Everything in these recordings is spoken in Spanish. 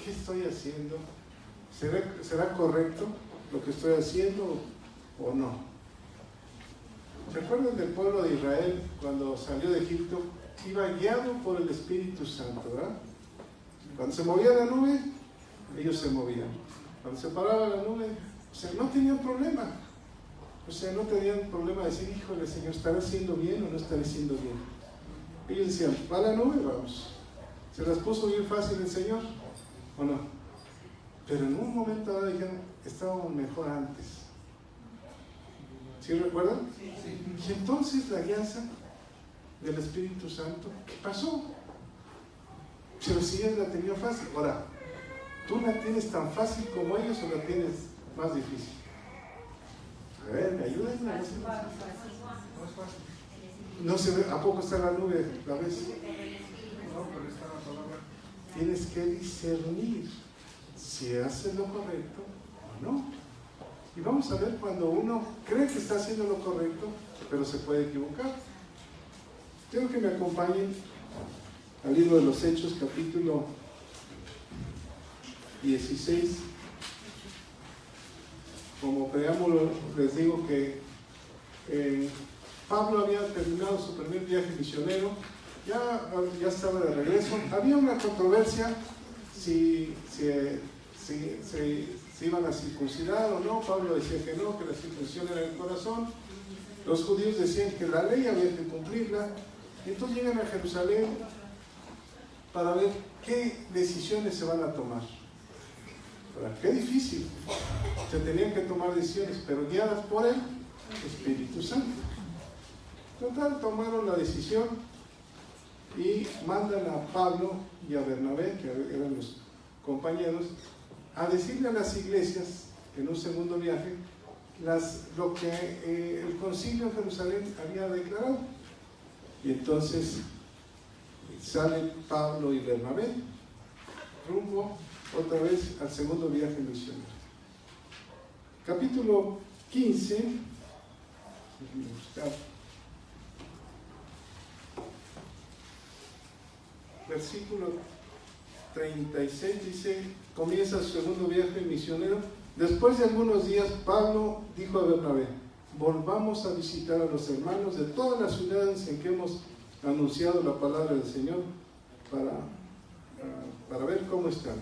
¿qué estoy haciendo? ¿Será correcto lo que estoy haciendo o no? ¿Se acuerdan del pueblo de Israel cuando salió de Egipto? Iba guiado por el Espíritu Santo, ¿verdad? Cuando se movía la nube, ellos se movían. Cuando se paraba la nube, o sea, no tenían problema. O sea, no tenían problema de decir, híjole, Señor, ¿estaré haciendo bien o no estaré haciendo bien? Ellos decían, ¿va la nube? Vamos. ¿Se las puso bien fácil el Señor o no? Pero en un momento ahora dijeron, estábamos mejor antes. ¿Sí recuerdan? Sí. Y entonces la alianza del Espíritu Santo, ¿qué pasó? Pero si ellos la tenían fácil. Ahora, ¿tú la tienes tan fácil como ellos o la tienes más difícil? A ver, ¿me ayudan? No se ve, ¿a poco está la nube? ¿La ves? No, pero está la palabra. Tienes que discernir si haces lo correcto o no. Y vamos a ver cuando uno cree que está haciendo lo correcto, pero se puede equivocar. Quiero que me acompañen al libro de los Hechos, capítulo 16. Como preámbulo les digo que Pablo había terminado su primer viaje misionero, ya estaba de regreso. Había una controversia si iban a circuncidar o no. Pablo decía que no, que la circuncisión era el corazón. Los judíos decían que la ley había que cumplirla. Y entonces llegan a Jerusalén para ver qué decisiones se van a tomar. Qué difícil. Se tenían que tomar decisiones, pero guiadas por el Espíritu Santo. Total, tomaron la decisión y mandan a Pablo y a Bernabé, que eran los compañeros, a decirle a las iglesias, en un segundo viaje, lo que el concilio en Jerusalén había declarado. Y entonces salen Pablo y Bernabé rumbo otra vez al segundo viaje misionero. Capítulo 15, versículo 36 dice, comienza su segundo viaje misionero. Después de algunos días, Pablo dijo a Bernabé, volvamos a visitar a los hermanos de todas las ciudades en que hemos anunciado la palabra del Señor para ver cómo están.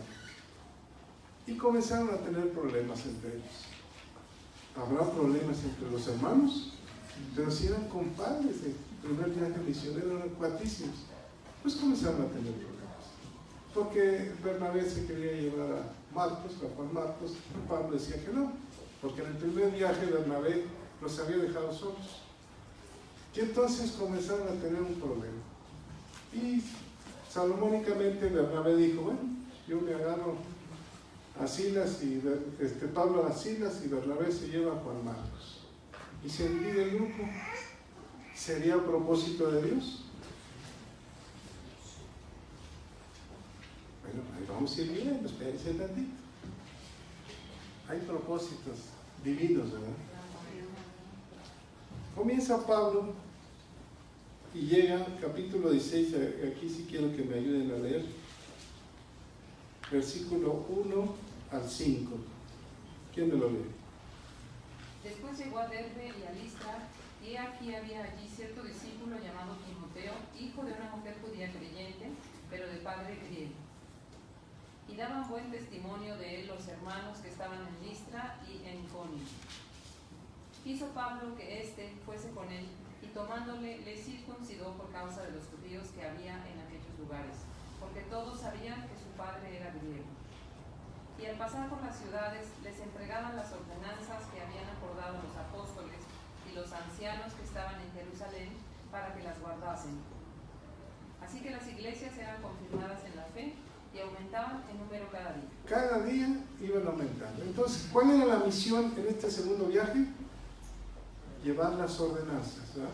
Y comenzaron a tener problemas entre ellos. ¿Habrá problemas entre los hermanos? Pero si eran compadres del primer viaje misionero, eran cuatísimos. Pues comenzaron a tener problemas. Porque Bernabé se quería llevar a Marcos, a Juan Marcos, y Pablo decía que no. Porque en el primer viaje Bernabé los había dejado solos. Y entonces comenzaron a tener un problema. Y salomónicamente Bernabé dijo, bueno, yo me agarro a Silas y Pablo a Silas y Bernabé se lleva a Juan Marcos. Y se divide el grupo. ¿Sería a propósito de Dios? Bueno, ahí vamos a ir viendo, espérense tantito. Hay propósitos divinos, ¿verdad? Comienza Pablo y llega, capítulo 16, aquí sí quiero que me ayuden a leer, versículo 1 al 5. ¿Quién me lo lee? Después llegó a Derbe y a Listra, y aquí había allí cierto discípulo llamado Timoteo, hijo de una mujer judía creyente, pero de padre griego. Y daban buen testimonio de él los hermanos que estaban en Listra y en Iconio. Quiso Pablo que éste fuese con él, y tomándole le circuncidó por causa de los judíos que había en aquellos lugares, porque todos sabían que su padre era griego. Y al pasar por las ciudades les entregaban las ordenanzas que habían acordado los apóstoles y los ancianos que estaban en Jerusalén para que las guardasen. Así que las iglesias eran confirmadas en la fe y aumentaban en número cada día. Cada día iban aumentando. Entonces, ¿cuál era la misión en este segundo viaje? Llevar las ordenanzas, ¿verdad?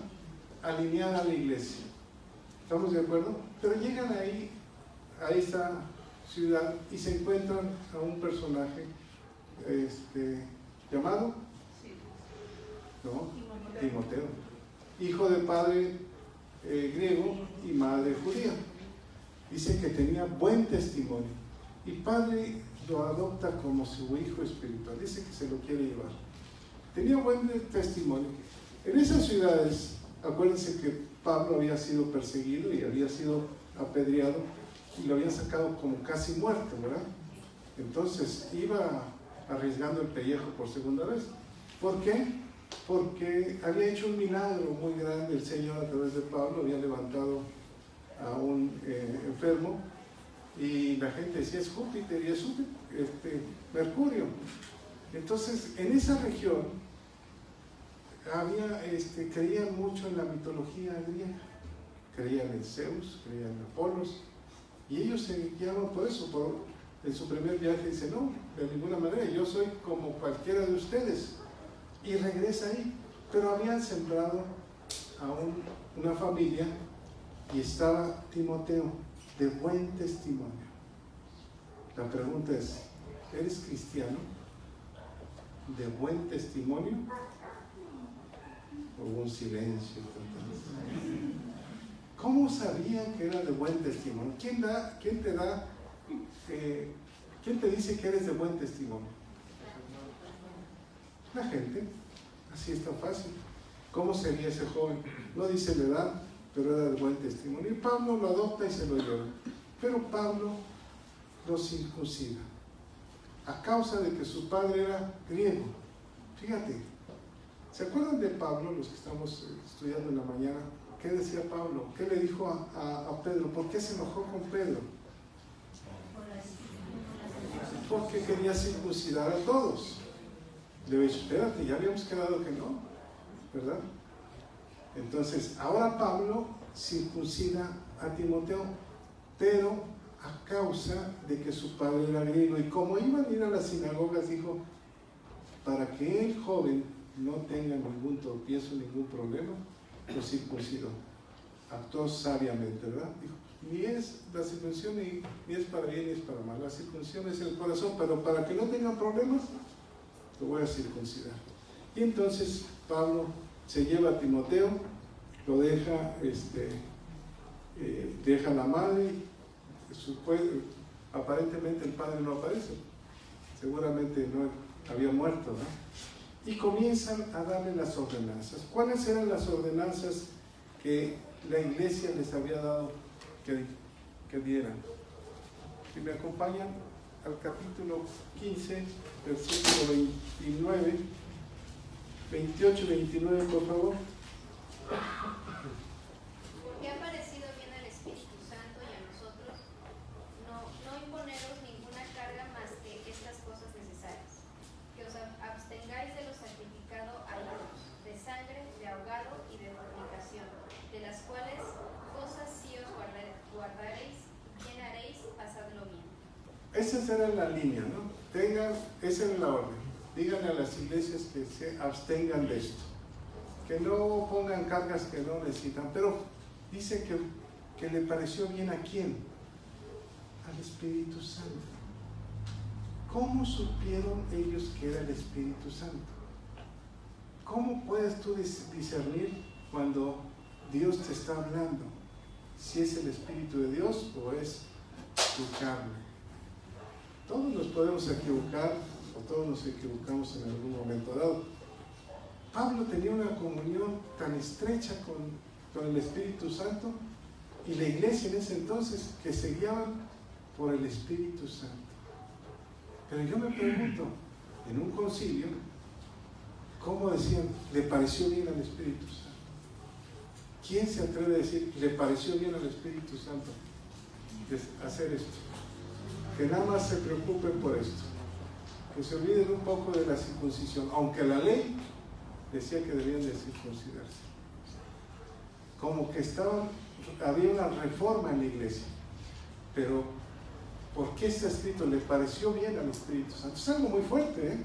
Alinear a la iglesia. ¿Estamos de acuerdo? Pero llegan ahí, a esta ciudad, y se encuentran a un personaje llamado Timoteo, hijo de padre griego y madre judía. Dice que tenía buen testimonio. y padre lo adopta como su hijo espiritual, dice que se lo quiere llevar. Tenía buen testimonio. En esas ciudades, acuérdense que Pablo había sido perseguido y había sido apedreado y lo habían sacado como casi muerto, ¿verdad? Entonces iba arriesgando el pellejo por segunda vez. ¿Por qué? Porque había hecho un milagro muy grande el Señor a través de Pablo, había levantado a un enfermo y la gente decía es Júpiter y es Mercurio. Entonces en esa región creían mucho en la mitología griega, creían en Zeus, creían en Apolos, y ellos se guiaban por eso. En su primer viaje dice, no, de ninguna manera, yo soy como cualquiera de ustedes, y regresa ahí. Pero habían sembrado a una familia y estaba Timoteo, de buen testimonio. La pregunta es, ¿eres cristiano de buen testimonio? Hubo un silencio total. ¿Cómo sabían que era de buen testimonio? ¿Quién te dice que eres de buen testimonio? La gente. Así es tan fácil. ¿Cómo sería ese joven? No dice la edad, pero era de buen testimonio. Y Pablo lo adopta y se lo lleva. Pero Pablo lo circuncida a causa de que su padre era griego. Fíjate, ¿se acuerdan de Pablo, los que estamos estudiando en la mañana? ¿Qué decía Pablo? ¿Qué le dijo a Pedro? ¿Por qué se enojó con Pedro? Porque quería circuncidar a todos. Le había dicho, espérate, ya habíamos quedado que no, ¿verdad? Entonces, ahora Pablo circuncida a Timoteo, pero a causa de que su padre era griego. Y como iban a ir a las sinagogas, dijo, para que el joven no tenga ningún tropiezo, ningún problema, lo circuncidó. Actuó sabiamente, ¿verdad? Dijo, ni es la circuncisión ni es para bien ni es para mal. La circuncisión es el corazón, pero para que no tengan problemas, lo voy a circuncidar. Y entonces Pablo se lleva a Timoteo, lo deja, deja a la madre, aparentemente el padre no aparece, seguramente no había muerto, ¿no? Y comienzan a darle las ordenanzas. ¿Cuáles eran las ordenanzas que la iglesia les había dado que dieran? Si me acompañan al capítulo 15, versículo 28 y 29, por favor. Porque ha parecido bien al Espíritu Santo y a nosotros no imponeros ninguna carga más que estas cosas necesarias, que os abstengáis de lo sacrificado a ídolos, de sangre, de ahogado y de fornicación, de las cuales cosas sí os guardaréis, bien haréis, pasadlo bien. Esa era la línea, ¿no? Esa era la orden. Díganle a las iglesias que se abstengan de esto, que no pongan cargas que no necesitan. Pero dice que le pareció bien ¿a quién? Al Espíritu Santo. ¿Cómo supieron ellos que era el Espíritu Santo? ¿Cómo puedes tú discernir cuando Dios te está hablando? Si es el Espíritu de Dios o es tu carne. Todos nos podemos equivocar, o todos nos equivocamos en algún momento dado. Pablo tenía una comunión tan estrecha con el Espíritu Santo y la iglesia en ese entonces que se guiaban por el Espíritu Santo. Pero yo me pregunto, en un concilio, ¿cómo decían? ¿Le pareció bien al Espíritu Santo? ¿Quién se atreve a decir, le pareció bien al Espíritu Santo hacer esto? Que nada más se preocupen por esto, que se olviden un poco de la circuncisión, aunque la ley decía que debían de circuncidarse. Como que había una reforma en la iglesia, pero ¿por qué está escrito? Le pareció bien al Espíritu Santo. Es algo muy fuerte, ¿eh?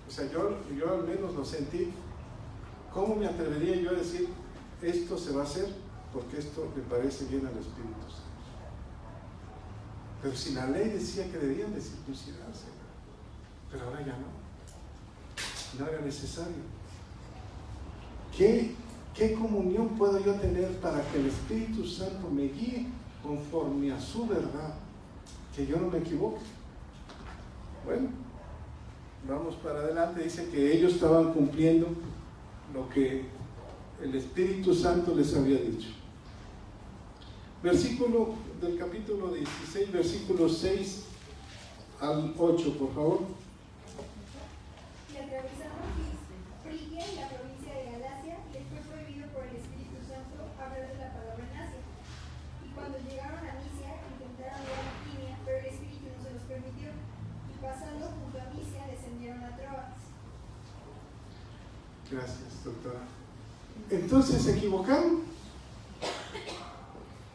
O sea, yo al menos lo sentí. ¿Cómo me atrevería yo a decir, esto se va a hacer porque esto le parece bien al Espíritu Santo? Pero si la ley decía que debían de circuncidarse, pero ahora ya no era necesario. ¿Qué comunión puedo yo tener para que el Espíritu Santo me guíe conforme a su verdad? que yo no me equivoque. Bueno, vamos para adelante. Dice que ellos estaban cumpliendo lo que el Espíritu Santo les había dicho. Versículo del capítulo 16, versículos 6 al 8, por favor. Y atravesaron Frigia y la provincia de Galacia, les fue prohibido por el Espíritu Santo hablar de la palabra en Asia. Y cuando llegaron a Misia, intentaron ir a Bitinia, pero el Espíritu no se los permitió. Y pasando junto a Misia, descendieron a Troas. Gracias, doctora. Entonces se equivocaron.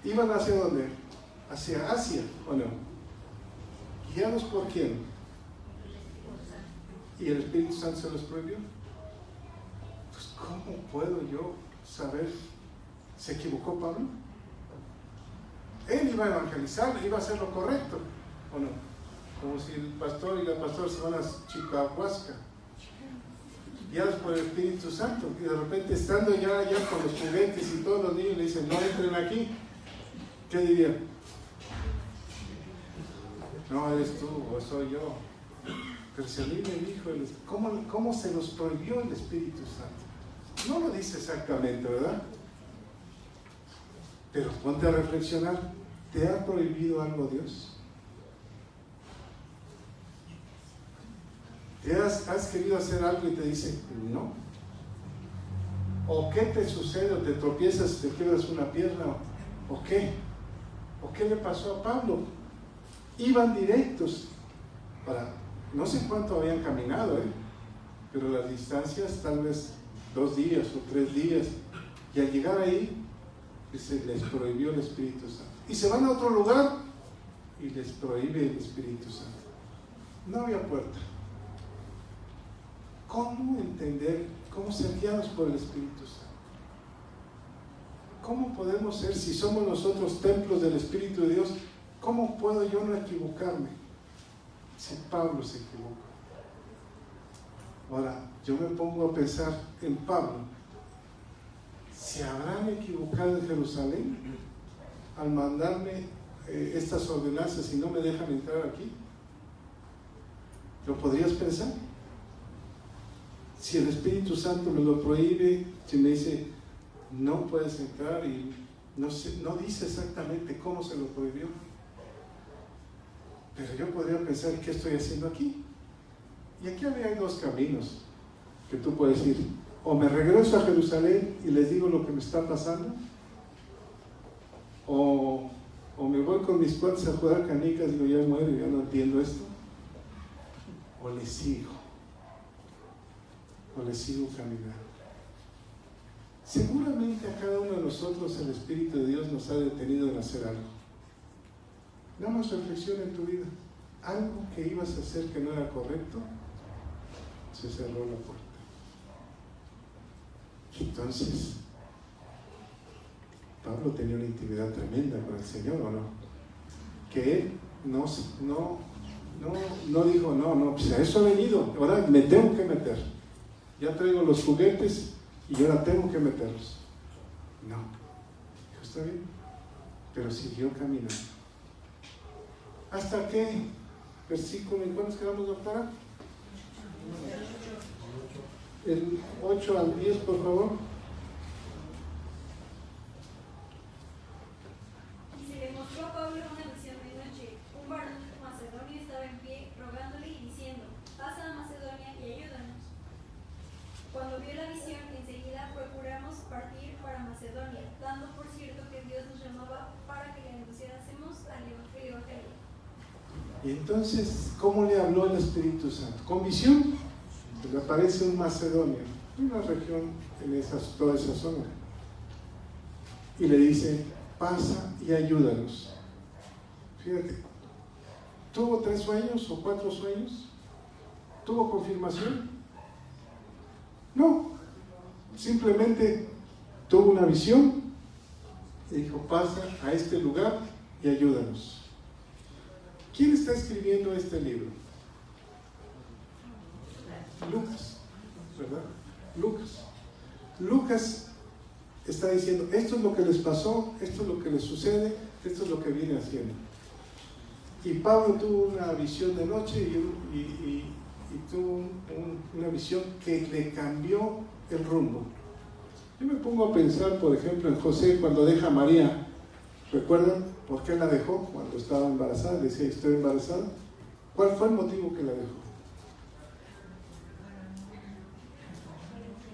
¿Iban hacia dónde? Hacia Asia, ¿o no? ¿Guiados por quién? ¿Y el Espíritu Santo se los prohibió? Pues ¿cómo puedo yo saber? ¿Se equivocó Pablo? Él iba a evangelizar, iba a hacer lo correcto, ¿o no? Como si el pastor y la pastora se van a Chicahuasca, guiados por el Espíritu Santo, y de repente estando ya con los juguetes y todos los niños le dicen, no entren aquí. ¿Qué diría? No, eres tú o soy yo. Pero si a mí me dijo, ¿cómo se los prohibió el Espíritu Santo? No lo dice exactamente, ¿verdad? Pero ponte a reflexionar. ¿Te ha prohibido algo Dios? ¿Has querido hacer algo y te dice no? ¿O qué te sucede? ¿O te tropiezas, te quiebras una pierna? ¿O qué? ¿O qué le pasó a Pablo? Iban directos para, no sé cuánto habían caminado, pero las distancias tal vez 2 días o 3 días, y al llegar ahí se les prohibió el Espíritu Santo. Y se van a otro lugar y les prohíbe el Espíritu Santo. No había puerta. ¿Cómo entender, cómo ser guiados por el Espíritu Santo? ¿Cómo podemos ser, si somos nosotros templos del Espíritu de Dios, cómo puedo yo no equivocarme? Si Pablo se equivocó. Ahora, yo me pongo a pensar en Pablo. ¿Se habrán equivocado en Jerusalén al mandarme estas ordenanzas y no me dejan entrar aquí? ¿Lo podrías pensar? Si el Espíritu Santo me lo prohíbe, si me dice no puedes entrar y no dice exactamente cómo se lo prohibió, pero yo podría pensar, ¿qué estoy haciendo aquí? Y aquí hay 2 caminos que tú puedes ir. O me regreso a Jerusalén y les digo lo que me está pasando, o me voy con mis cuates a jugar canicas y digo, ya muero, ya no entiendo esto, o les sigo caminando. Seguramente a cada uno de nosotros el Espíritu de Dios nos ha detenido en hacer algo. Nada más reflexiona en tu vida. Algo que ibas a hacer que no era correcto, se cerró la puerta. Entonces, Pablo tenía una intimidad tremenda con el Señor, ¿o no? Que él no dijo, no, pues a eso he venido, ahora me tengo que meter. Ya traigo los juguetes y ahora tengo que meterlos. No, dijo, está bien, pero siguió caminando. ¿Hasta qué versículo? ¿En cuántos quedamos, doctora? El 8 al 10, por favor. Y se le mostró a Pablo una visión de noche. Un varón macedonio estaba en pie, rogándole y diciendo, pasa a Macedonia y ayúdanos. Cuando vio la visión, enseguida procuramos partir para Macedonia, dando por cierto que Dios nos llamaba para que le anunciásemos al Evangelio. Y entonces, ¿cómo le habló el Espíritu Santo? ¿Con visión? Le aparece un Macedonia, una región en toda esa zona, y le dice, pasa y ayúdanos. Fíjate, ¿tuvo 3 sueños o 4 sueños? ¿Tuvo confirmación? No, simplemente tuvo una visión y dijo, pasa a este lugar y ayúdanos. ¿Quién está escribiendo este libro? Lucas, ¿verdad? Lucas está diciendo, esto es lo que les pasó, esto es lo que les sucede, esto es lo que viene haciendo. Y Pablo tuvo una visión de noche y tuvo una visión que le cambió el rumbo. Yo me pongo a pensar, por ejemplo, en José cuando deja a María. ¿Recuerdan por qué la dejó cuando estaba embarazada? Decía, estoy embarazada. ¿Cuál fue el motivo que la dejó?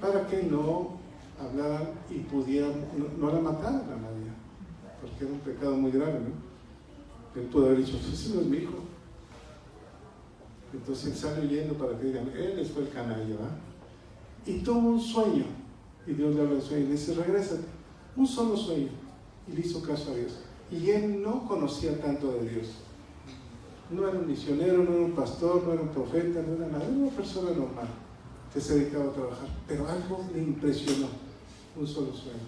Para que no hablaran y pudieran, no la mataran a María, porque era un pecado muy grave, ¿no? Él pudo haber dicho, ese no es mi hijo. Entonces él sale huyendo para que digan, él fue el canalla, ¿verdad? Y tuvo un sueño, y Dios le habla en sueño y le dice, regrésate, un solo sueño, y le hizo caso a Dios. Y él no conocía tanto de Dios. No era un misionero, no era un pastor, no era un profeta, no era nada, era una persona normal que se dedicaba a trabajar, pero algo le impresionó, un solo sueño.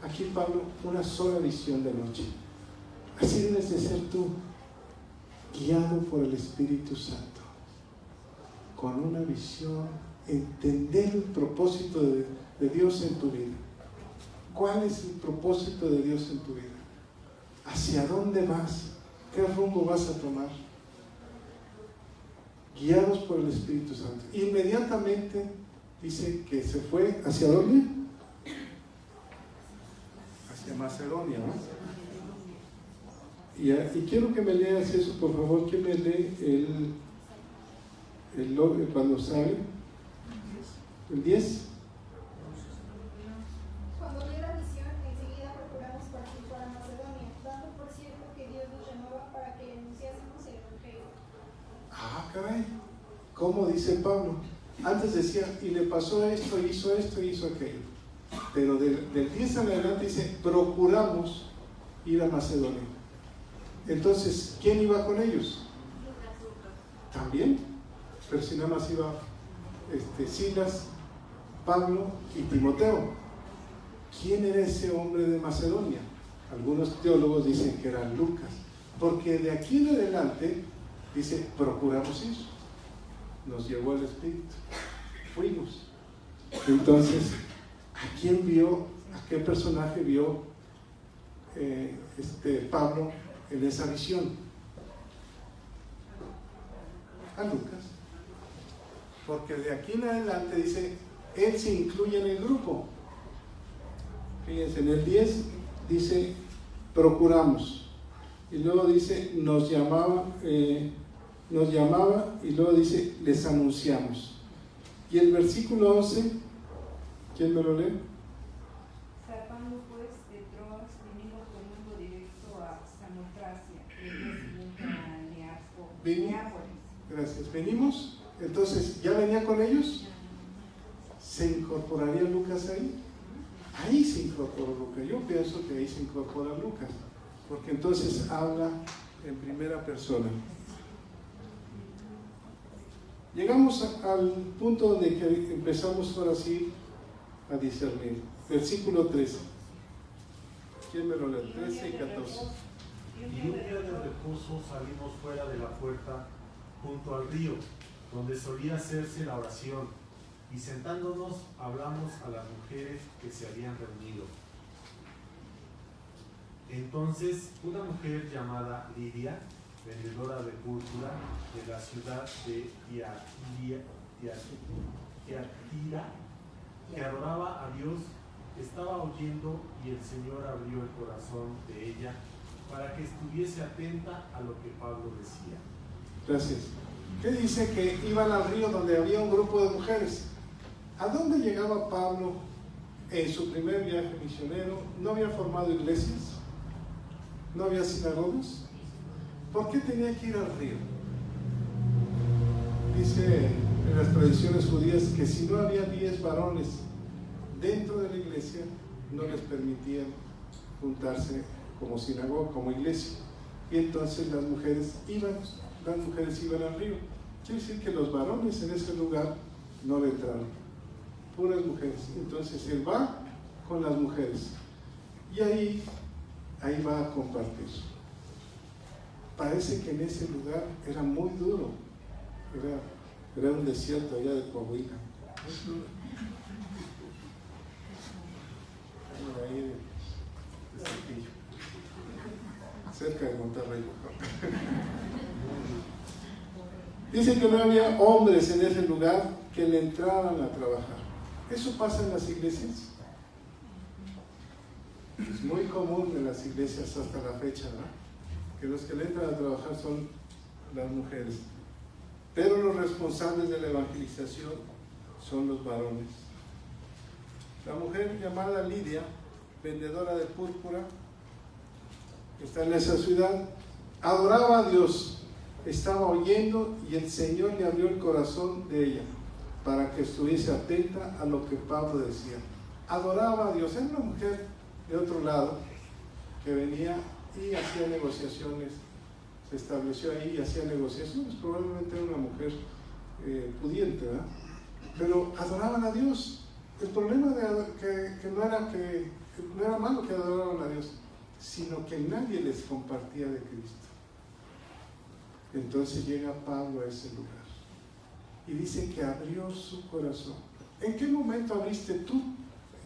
Aquí Pablo, una sola visión de noche. Así debes de ser tú, guiado por el Espíritu Santo, con una visión, entender el propósito de Dios en tu vida. ¿Cuál es el propósito de Dios en tu vida? ¿Hacia dónde vas? ¿Qué rumbo vas a tomar? Guiados por el Espíritu Santo. Inmediatamente dice que se fue, ¿hacia dónde? Hacia Macedonia, ¿no? Y quiero que me leas eso, por favor. ¿Quién me lee cuando sale? ¿El 10? Cuando vi la visión, enseguida procuramos partir para Macedonia, dando por cierto que Dios nos llamaba para que anunciásemos el Evangelio. Ah, caray. ¿Cómo dice Pablo? Antes decía, y le pasó esto, hizo aquello. Pero del 10 en adelante dice, procuramos ir a Macedonia. Entonces, ¿quién iba con ellos? También. Pero si nada más iba Silas, Pablo y Timoteo. ¿Quién era ese hombre de Macedonia? Algunos teólogos dicen que era Lucas. Porque de aquí en adelante dice, procuramos ir. Nos llevó el Espíritu. Fuimos. Entonces, ¿a quién vio? ¿A qué personaje vio Pablo en esa visión? A Lucas. Porque de aquí en adelante dice, él se incluye en el grupo. Fíjense, en el 10 dice, procuramos. Y luego dice, nos llamaba, y luego dice, les anunciamos. Y el versículo 11, ¿quién me lo lee? Zarpando pues de Troas, venimos rumbo directo a Samotracia, y el día siguiente a Neápolis. Gracias. ¿Venimos? Entonces, ¿ya venía con ellos? ¿Se incorporaría Lucas ahí? Ahí se incorporó Lucas. Yo pienso que ahí se incorpora Lucas, porque entonces habla en primera persona. Llegamos al punto donde empezamos ahora sí a discernir. Versículo 13. ¿Quién me lo lee? 13 y 14. Y un día de reposo salimos fuera de la puerta junto al río, donde solía hacerse la oración, y sentándonos hablamos a las mujeres que se habían reunido. Entonces una mujer llamada Lidia, vendedora de púrpura de la ciudad de Tiatira, que adoraba a Dios, estaba oyendo, y el Señor abrió el corazón de ella para que estuviese atenta a lo que Pablo decía. Gracias. ¿Qué dice? Que iban al río donde había un grupo de mujeres. ¿A dónde llegaba Pablo en su primer viaje misionero? ¿No había formado iglesias? ¿No había sinagogas? ¿Por qué tenía que ir al río? Dice en las tradiciones judías que si no había 10 varones dentro de la iglesia, no les permitían juntarse como sinagoga, como iglesia. Y entonces las mujeres iban al río. Quiere decir que los varones en ese lugar no le entraron, puras mujeres. Entonces él va con las mujeres y ahí va a compartir. Parece que en ese lugar era muy duro, era un desierto allá de Coahuila, ahí de Saltillo, cerca de Monterrey. Dice que no había hombres en ese lugar que le entraran a trabajar. Eso pasa en las iglesias. Es muy común en las iglesias hasta la fecha, ¿no? Que los que le entran a trabajar son las mujeres. Pero los responsables de la evangelización son los varones. La mujer llamada Lidia, vendedora de púrpura, que está en esa ciudad, adoraba a Dios, estaba oyendo y el Señor le abrió el corazón de ella para que estuviese atenta a lo que Pablo decía. Adoraba a Dios. Era una mujer de otro lado que venía y hacía negociaciones, se estableció ahí y hacía negociaciones. Probablemente era una mujer pudiente, ¿verdad? Pero adoraban a Dios. El problema que no era malo que adoraban a Dios, sino que nadie les compartía de Cristo. Entonces llega Pablo a ese lugar y dice que abrió su corazón. ¿En qué momento abriste tú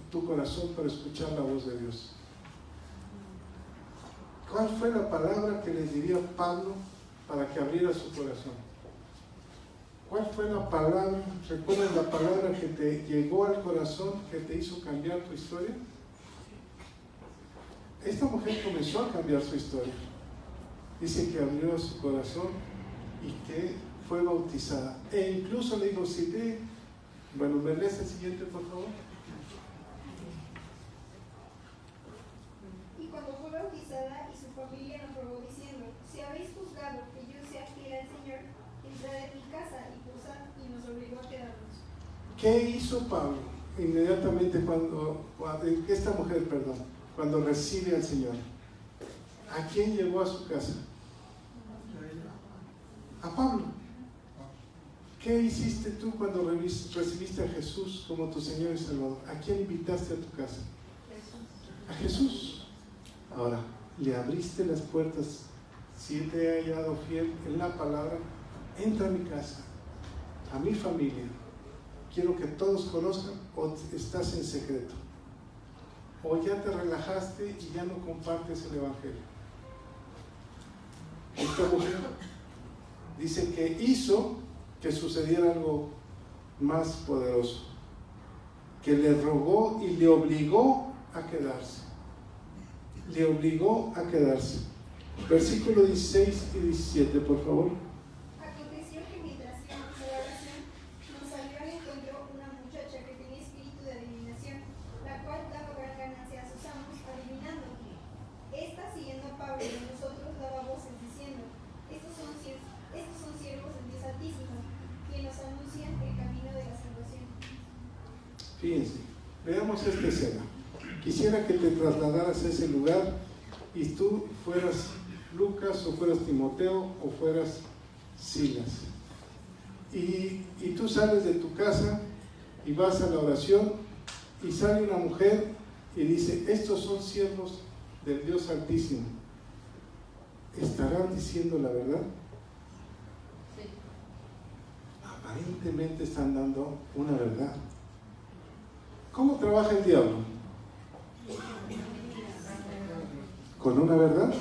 tu corazón para escuchar la voz de Dios? ¿Cuál fue la palabra que le diría Pablo para que abriera su corazón? ¿Cuál fue la palabra? ¿Recuerdas la palabra que te llegó al corazón, que te hizo cambiar tu historia? Esta mujer comenzó a cambiar su historia. Dice que abrió su corazón y que fue bautizada. E incluso le dijo, bueno, ¿me lees el siguiente, por favor? Y cuando fue bautizada y su familia nos rogó diciendo, si habéis juzgado que yo sea fiel al Señor, entrad en mi casa, y nos obligó a quedarnos. ¿Qué hizo Pablo inmediatamente cuando recibe al Señor? ¿A quién llevó a su casa? A Pablo. ¿Qué hiciste tú cuando recibiste a Jesús como tu Señor y Salvador? ¿A quién invitaste a tu casa? A Jesús. Ahora, le abriste las puertas. Si te he hallado fiel en la palabra, entra a mi casa, a mi familia. Quiero que todos conozcan, o estás en secreto, o ya te relajaste y ya no compartes el Evangelio. Esta mujer dice que hizo que sucediera algo más poderoso, que le rogó y le obligó a quedarse. Le obligó a quedarse. Versículo 16 y 17, por favor. Aconteció que mientras íbamos a la oración, nos salió al encuentro una muchacha que tenía espíritu de adivinación, la cual daba gran ganancia a sus amos adivinando. Esta, siguiendo a Pablo y a nosotros, daba voces diciendo, estos son siervos del Dios Altísimo, quienes nos anuncian el camino de la salvación. Fíjense, veamos esta escena. Quisiera que te trasladaras a ese lugar y tú fueras Lucas o fueras Timoteo o fueras Silas. Y tú sales de tu casa y vas a la oración y sale una mujer y dice, estos son siervos del Dios Altísimo. ¿Estarán diciendo la verdad? Sí. Aparentemente están dando una verdad. ¿Cómo trabaja el diablo? ¿Con una verdad?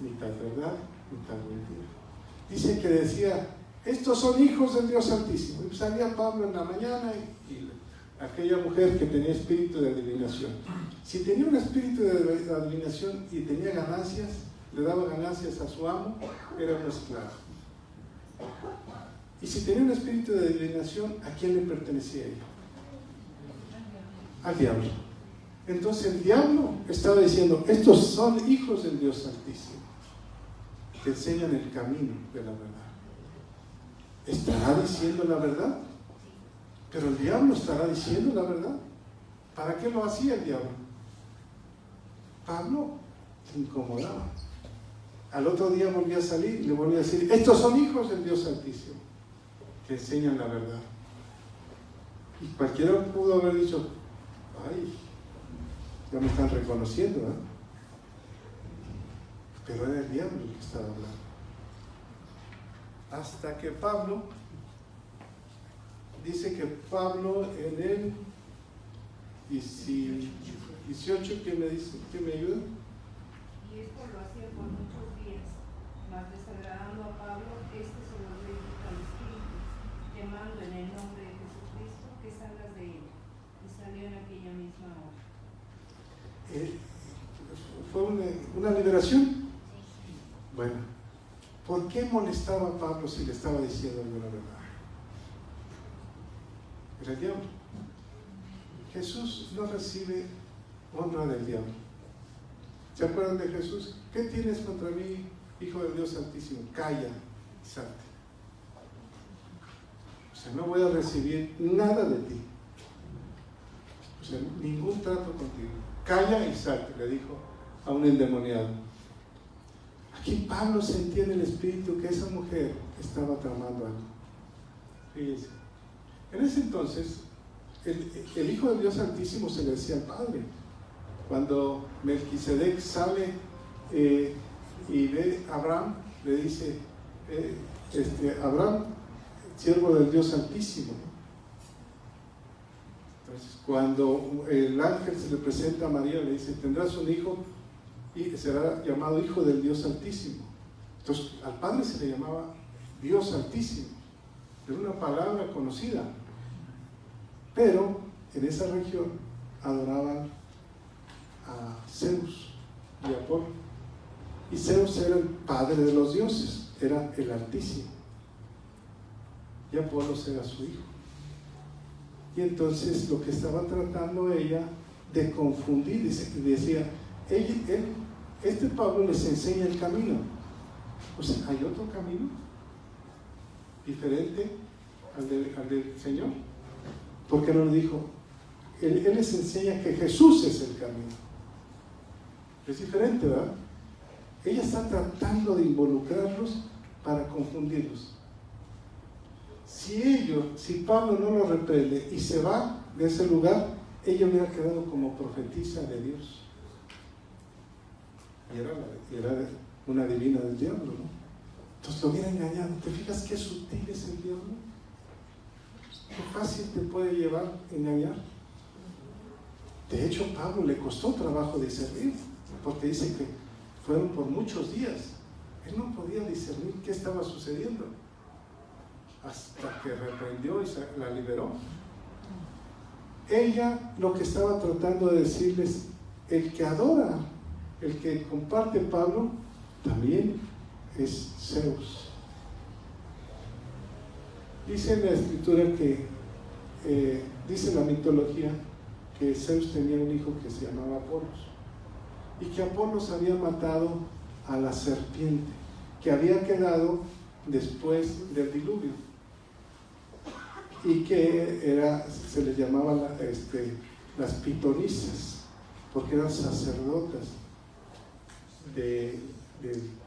Mitad verdad, mitad mentira. Dice que decía, estos son hijos del Dios Altísimo. Y salía Pablo en la mañana y aquella mujer que tenía espíritu de adivinación. Si tenía un espíritu de adivinación y tenía ganancias, le daba ganancias a su amo, era un esclavo. Y si tenía un espíritu de adivinación, ¿a quién le pertenecía ella? Al diablo. Entonces el diablo estaba diciendo, estos son hijos del Dios Altísimo, que enseñan el camino de la verdad. ¿Estará diciendo la verdad? Pero el diablo estará diciendo la verdad. ¿Para qué lo hacía el diablo? Pablo se incomodaba. Al otro día volvía a salir y le volvía a decir, estos son hijos del Dios Altísimo, que enseñan la verdad. Y cualquiera pudo haber dicho, ay, ya me están reconociendo, ¿eh? Pero era el diablo el que estaba hablando. Hasta que Pablo, dice que Pablo en el 18, ¿qué me dice? ¿Qué me ayuda? Y esto lo hacía por muchos días, mas desagradando a Pablo, este se lo ¿Una liberación? Bueno, ¿por qué molestaba a Pablo si le estaba diciendo alguna verdad? Era el diablo. Jesús no recibe honra del diablo. ¿Se acuerdan de Jesús? ¿Qué tienes contra mí, Hijo del Dios Altísimo? Calla y salte. O sea, no voy a recibir nada de ti. O sea, ningún trato contigo. Calla y salte, le dijo a un endemoniado. Aquí Pablo sentía en el espíritu que esa mujer estaba tramando algo. Fíjense. En ese entonces, el Hijo del Dios Altísimo se le decía al Padre. Cuando Melquisedec sale y ve a Abraham, le dice, Abraham, siervo del Dios Altísimo. Entonces, cuando el ángel se le presenta a María, le dice, tendrás un hijo y será llamado Hijo del Dios Altísimo. Entonces, al Padre se le llamaba Dios Altísimo. Era una palabra conocida. Pero en esa región adoraban a Zeus y a Apolo. Y Zeus era el padre de los dioses, era el Altísimo. Y Apolo era su hijo. Y entonces lo que estaba tratando ella de confundir, decía, este Pablo les enseña el camino. O sea, ¿hay otro camino diferente al del Señor? ¿Por qué no le dijo? Él les enseña que Jesús es el camino. Es diferente, ¿verdad? Ella está tratando de involucrarlos para confundirlos. Si Pablo no lo reprende y se va de ese lugar, ella hubiera quedado como profetisa de Dios. Y era una divina del diablo, ¿no? Entonces lo hubiera engañado. ¿Te fijas qué sutil es el diablo? Qué fácil te puede llevar a engañar. De hecho, a Pablo le costó trabajo discernir, porque dice que fueron por muchos días. Él no podía discernir qué estaba sucediendo, hasta que reprendió y la liberó. Ella lo que estaba tratando de decirles, el que adora, el que comparte Pablo, también es Zeus. Dice en la escritura que, dice la mitología, que Zeus tenía un hijo que se llamaba Apolos, y que Apolos había matado a la serpiente que había quedado después del diluvio, y que se les llamaba las pitonisas, porque eran sacerdotas del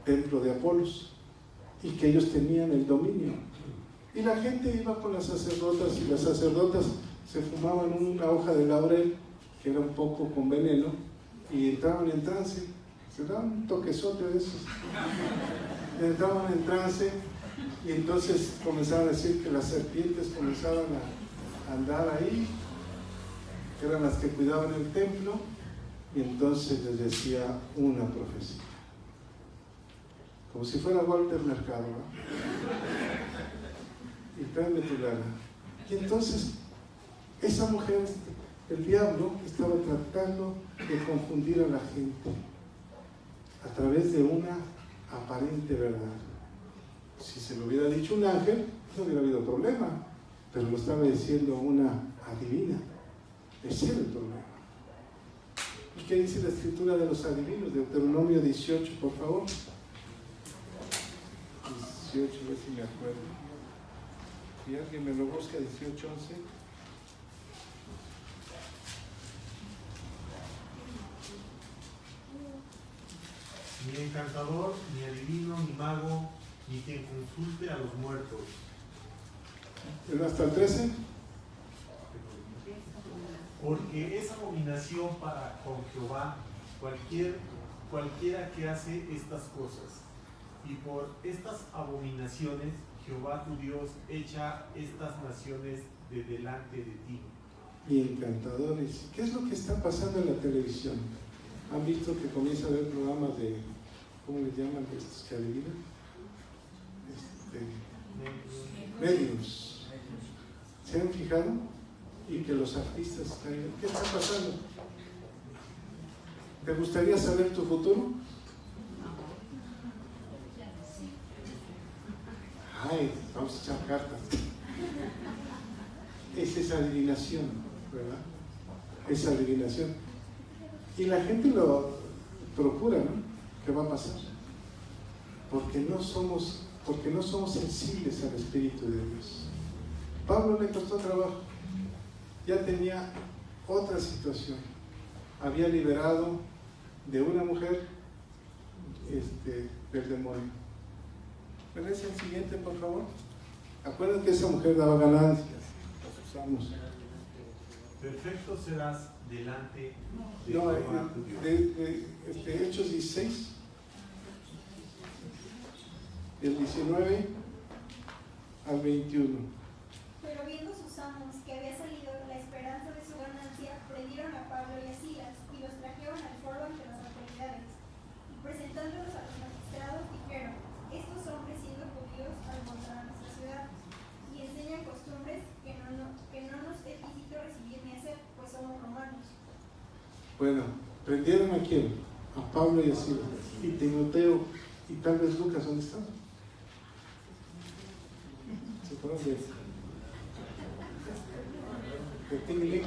templo de Apolos, y que ellos tenían el dominio. Y la gente iba con las sacerdotas, y las sacerdotas se fumaban una hoja de laurel, que era un poco con veneno, y entraban en trance. Se daban un toquezote de esos. Entraban en trance, y entonces comenzaban a decir que las serpientes comenzaban a andar ahí, que eran las que cuidaban el templo, y entonces les decía una profecía. Como si fuera Walter Mercado, ¿no? Y tráeme tu lana. Y entonces, esa mujer, el diablo, estaba tratando de confundir a la gente a través de una aparente verdad. Si se lo hubiera dicho un ángel, no hubiera habido problema, pero lo estaba diciendo una adivina. Ese era el problema. ¿Y qué dice la escritura de los adivinos? Deuteronomio 18, por favor. 18, a ver si me acuerdo. Si alguien me lo busca, 18, 11. Ni encantador, ni adivino, ni mago, ni quien consulte a los muertos. ¿Hasta el 13? Porque es abominación para con Jehová cualquiera que hace estas cosas. Y por estas abominaciones Jehová tu Dios echa estas naciones de delante de ti. Y encantadores. ¿Qué es lo que está pasando en la televisión? ¿Han visto que comienza a haber programas de, ¿cómo les llaman estos que adivinan? Medios. ¿Se han fijado? Y que los artistas están... ¿Qué está pasando? ¿Te gustaría saber tu futuro? ay, vamos a echar cartas. Es esa adivinación, ¿verdad? Esa adivinación. Y la gente lo procura, ¿no? ¿Qué va a pasar? Porque no somos sensibles al Espíritu de Dios. Pablo le costó trabajo. Ya tenía otra situación. Había liberado de una mujer del demonio. ¿Regresa el siguiente, por favor? Acuérdense que esa mujer daba ganancias. Los usamos. Perfecto serás delante de No, Jehová tu Dios. de Hechos 16, del 19 al 21. Pero viendo sus amos que había salido la esperanza de su ganancia, prendieron a Pablo y a Silas y los trajeron al foro ante las autoridades. Y presentándolos a los magistrados, dijeron: estos hombres, siendo judíos, alborotran nuestra ciudad y enseñan costumbres que no nos es lícito recibir ni hacer, pues somos romanos. Bueno, prendieron a quién? A Pablo y a Silas. Y Timoteo y tal vez Lucas, ¿dónde están? Se fueron de Tingley.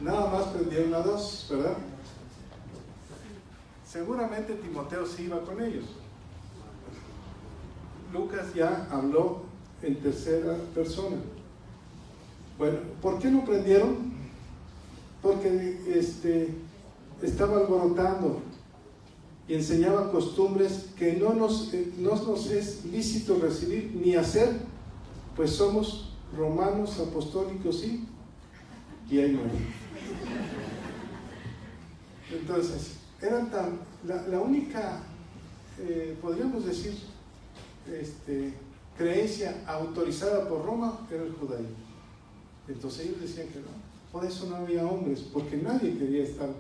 Nada más prendieron a dos, ¿verdad? Seguramente Timoteo sí iba con ellos. Lucas ya habló en tercera persona. Bueno, ¿por qué no prendieron? Porque estaba alborotando y enseñaba costumbres que no nos es lícito recibir ni hacer, pues somos romanos apostólicos y ahí muere. Entonces, eran la única, podríamos decir, creencia autorizada por Roma era el judaísmo. Entonces ellos decían que no. Por eso no había hombres, porque nadie quería estar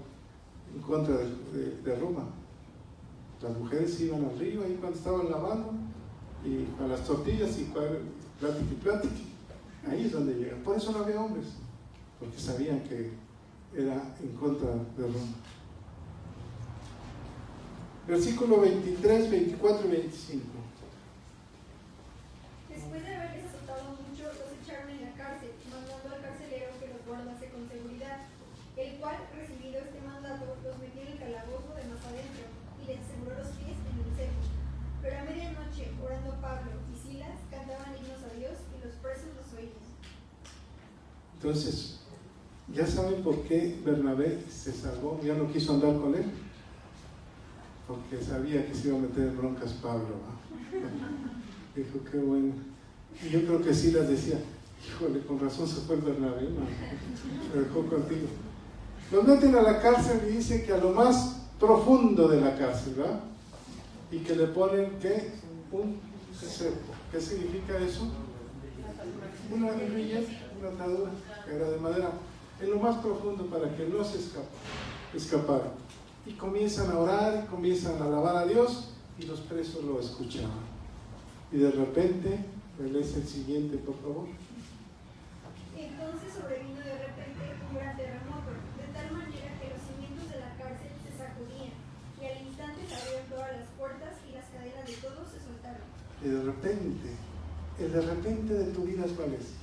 en contra de Roma. Las mujeres iban al río ahí cuando estaban lavando y con las tortillas y plática. Ahí es donde llegan. Por eso no había hombres, porque sabían que era en contra de Roma. Versículo 23, 24 y 25. Después de haberles azotado mucho, los echaron en la cárcel, mandando al carcelero que los guardase con seguridad, el cual, recibido este mandato, los metió en el calabozo de más adentro y les aseguró los pies en el cepo. Pero a medianoche, orando Pablo y Silas, cantaban himnos a Dios y los presos los oían. Entonces, ¿ya saben por qué Bernabé se salvó? Ya no quiso andar con él. Porque sabía que se iba a meter en broncas Pablo, ¿no? Dijo, qué bueno. Y yo creo que Silas decía, híjole, con razón se fue el Bernabé, ¿no? Se dejó contigo. Los meten a la cárcel y dicen que a lo más profundo de la cárcel, ¿verdad? Y que le ponen, ¿qué? Un cepo. ¿Qué significa eso? Una grillete, una atadura, que era de madera, en lo más profundo para que no se escapara. Y comienzan a orar, comienzan a alabar a Dios y los presos lo escuchaban. Y de repente, lees el siguiente, por favor. Entonces sobrevino de repente un gran terremoto, de tal manera que los cimientos de la cárcel se sacudían, y al instante se abrieron todas las puertas y las cadenas de todos se soltaron. Y de repente, el de repente de tu vida, ¿cuál es?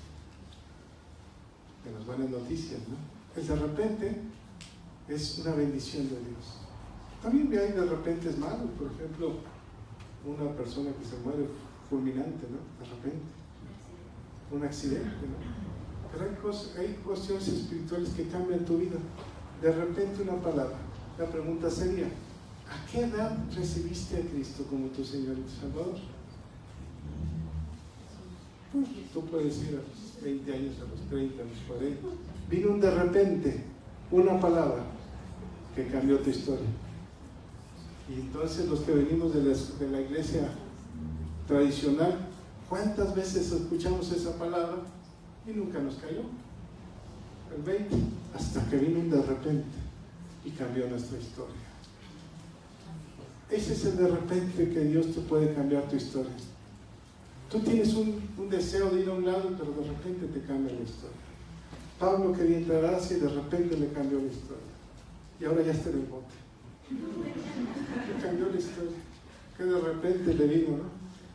De las buenas noticias, ¿no? El de repente es una bendición de Dios. También hay de repente es malo, por ejemplo, una persona que se muere fulminante, ¿no? De repente, un accidente, ¿no? Pero hay cuestiones espirituales que cambian tu vida. De repente una palabra. La pregunta sería, ¿a qué edad recibiste a Cristo como tu Señor y tu Salvador? Pues, tú puedes ir a los 20 años, a los 30, a los 40. Vino un de repente, una palabra que cambió tu historia. Y entonces los que venimos de la iglesia tradicional, ¿cuántas veces escuchamos esa palabra y nunca nos cayó? El 20, hasta que vino un de repente y cambió nuestra historia. Ese es el de repente que Dios te puede cambiar tu historia. Tú tienes un deseo de ir a un lado, pero de repente te cambia la historia. Pablo quería entrar a Asia y de repente le cambió la historia. Y ahora ya está en el bote. Le cambió la historia. Que de repente le vino, ¿no?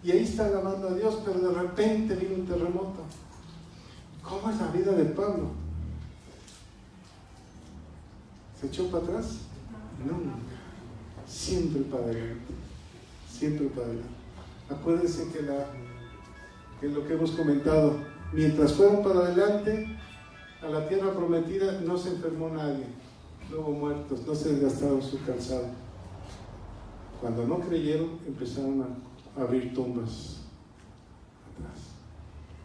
y ahí está alabando a Dios, pero de repente vino un terremoto. ¿Cómo es la vida de Pablo? ¿Se echó para atrás? Nunca. Siempre para adelante. Siempre para adelante. Acuérdense que lo que hemos comentado, mientras fueron para adelante a la tierra prometida, no se enfermó nadie, no hubo muertos, no se desgastaron su calzado. Cuando no creyeron, empezaron a abrir tumbas atrás.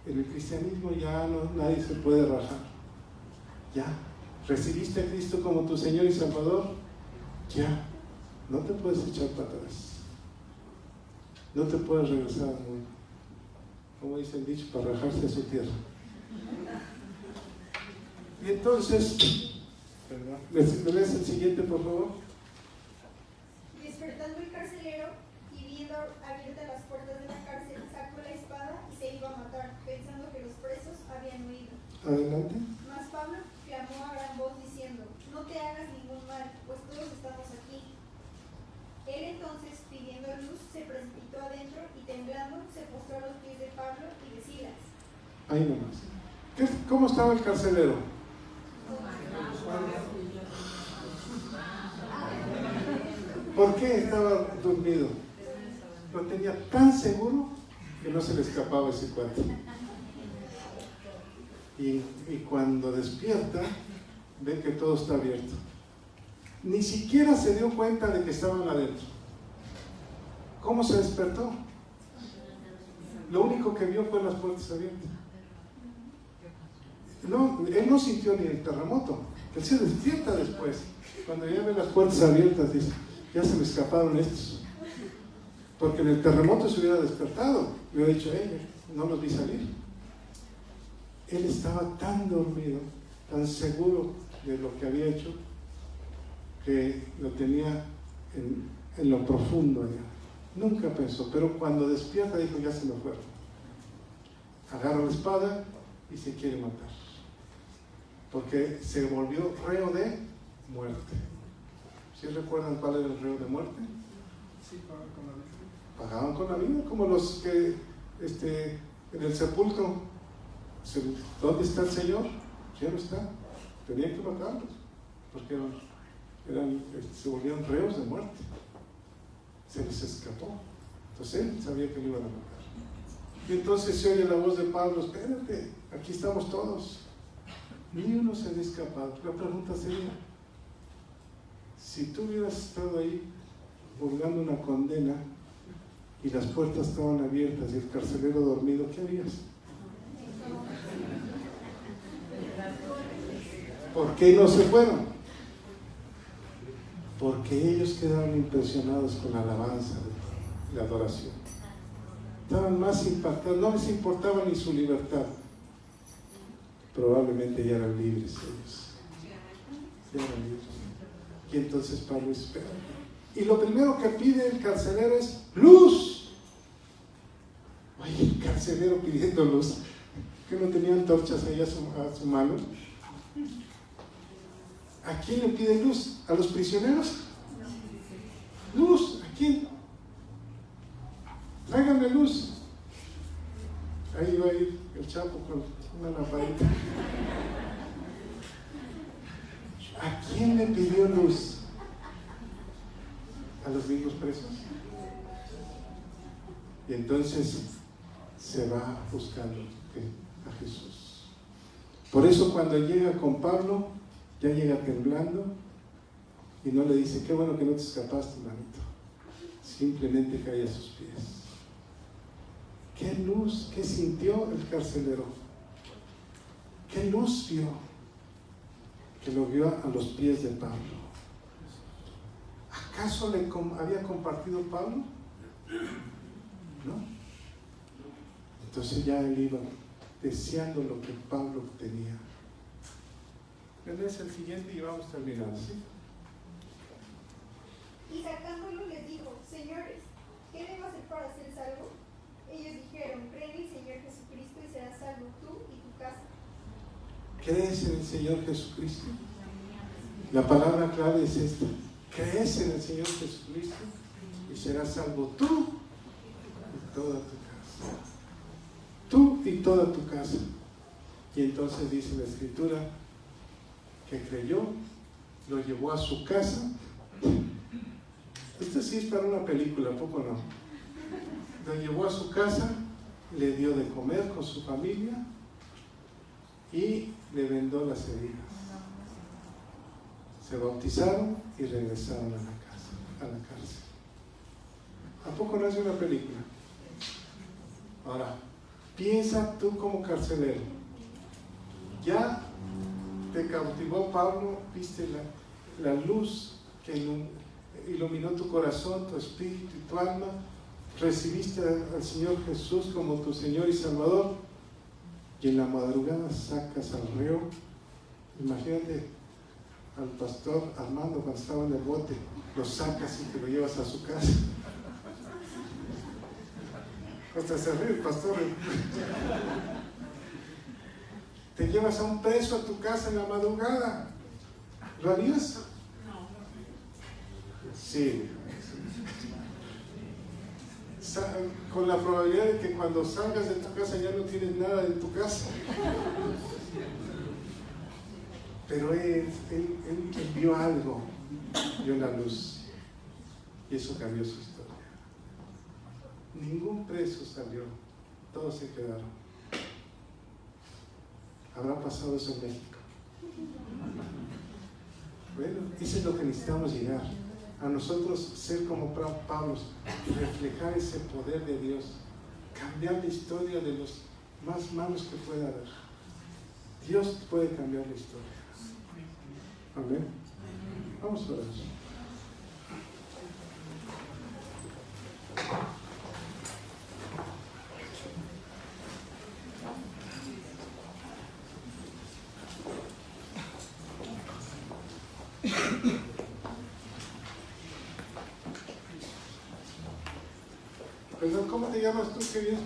En el cristianismo ya nadie se puede rajar. Ya. ¿Recibiste a Cristo como tu Señor y Salvador? Ya. No te puedes echar para atrás. No te puedes regresar al mundo. Como dice el dicho, para rajarse a su tierra. Y entonces, ¿me lees el siguiente, por favor? Despertando el carcelero y viendo abiertas las puertas de la cárcel, sacó la espada y se iba a matar, pensando que los presos habían huido. Adelante. Mas Pablo clamó a gran voz diciendo: no te hagas ningún mal, pues todos estamos aquí. Él entonces, pidiendo luz, se precipitó adentro y temblando se postró a los pies de Pablo y de Silas. Ahí nomás. ¿Cómo estaba el carcelero? ¿Por qué estaba dormido? Lo tenía tan seguro que no se le escapaba ese cuate. Y cuando despierta, ve que todo está abierto. Ni siquiera se dio cuenta de que estaban adentro. ¿Cómo se despertó? Lo único que vio fue las puertas abiertas. No, él no sintió ni el terremoto. Él se despierta después. Cuando ya ve las puertas abiertas, dice: ya se me escaparon estos. Porque en el terremoto se hubiera despertado. Hubiera dicho: no los vi salir. Él estaba tan dormido, tan seguro de lo que había hecho, que lo tenía en lo profundo allá. Nunca pensó, pero cuando despierta dijo: ya se me fueron. Agarra la espada y se quiere matar, porque se volvió reo de muerte. ¿Sí recuerdan cuál era el reo de muerte? Sí, pagaban con la vida. Pagaban con la vida, como los que en el sepulcro, ¿dónde está el Señor? Ya no está. Tenían que matarlos, porque se volvían reos de muerte. Se les escapó. Entonces él sabía que lo iban a matar. Y entonces se oye la voz de Pablo: espérate, aquí estamos todos. Ni uno se había escapado. La pregunta sería: si tú hubieras estado ahí burlando una condena y las puertas estaban abiertas y el carcelero dormido, ¿qué harías? ¿Por qué no se fueron? Porque ellos quedaron impresionados con la alabanza, la adoración. Estaban más impactados, no les importaba ni su libertad. Probablemente ya eran libres ellos. Ya eran libres. Y entonces Pablo espera. Y lo primero que pide el carcelero es luz. Oye, el carcelero pidiendo luz. ¿Que no tenían antorchas ahí a su mano? ¿A quién le pide luz? ¿A los prisioneros? ¿Luz? ¿A quién? Tráiganme luz. Ahí va a ir el Chapo con una lamparita. ¿A quién le pidió luz? ¿A los mismos presos? Y entonces se va buscando a Jesús. Por eso cuando llega con Pablo, ya llega temblando y no le dice: qué bueno que no te escapaste, manito. Simplemente cae a sus pies. ¿Qué luz, qué sintió el carcelero? ¿Qué luz vio? Que lo vio a los pies de Pablo. ¿Acaso había compartido Pablo? No. Entonces ya él iba deseando lo que Pablo tenía. Es el siguiente y vamos terminando, ¿sí? Y sacándolo les dijo: señores, ¿qué debo hacer para ser salvo? Ellos dijeron: cree en el Señor Jesucristo y serás salvo tú y tu casa. ¿Crees en el Señor Jesucristo? La palabra clave es esta: crees en el Señor Jesucristo y serás salvo tú y toda tu casa. Tú y toda tu casa. Y entonces dice la Escritura que creyó, lo llevó a su casa. Esto sí es para una película, ¿a poco no? Lo llevó a su casa, le dio de comer con su familia y le vendó las heridas. Se bautizaron y regresaron a la cárcel. ¿A poco no es una película? Ahora, piensa tú como carcelero. Ya te cautivó Pablo, viste la luz que iluminó tu corazón, tu espíritu y tu alma. Recibiste al Señor Jesús como tu Señor y Salvador. Y en la madrugada sacas al reo. Imagínate al pastor Armando cuando estaba en el bote, lo sacas y te lo llevas a su casa. Hasta se ríe el pastor. Te llevas a un preso a tu casa en la madrugada. ¿Lo harías? Sí. Con la probabilidad de que cuando salgas de tu casa ya no tienes nada en tu casa. Pero él vio algo, vio la luz, y eso cambió su historia. Ningún preso salió, todos se quedaron. ¿Habrá pasado eso en México? Bueno, eso es lo que necesitamos llegar. A nosotros ser como Pablo, reflejar ese poder de Dios, cambiar la historia de los más malos que pueda haber. Dios puede cambiar la historia. Amén. Vamos a orar. Perdón, ¿cómo te llamas tú, querido?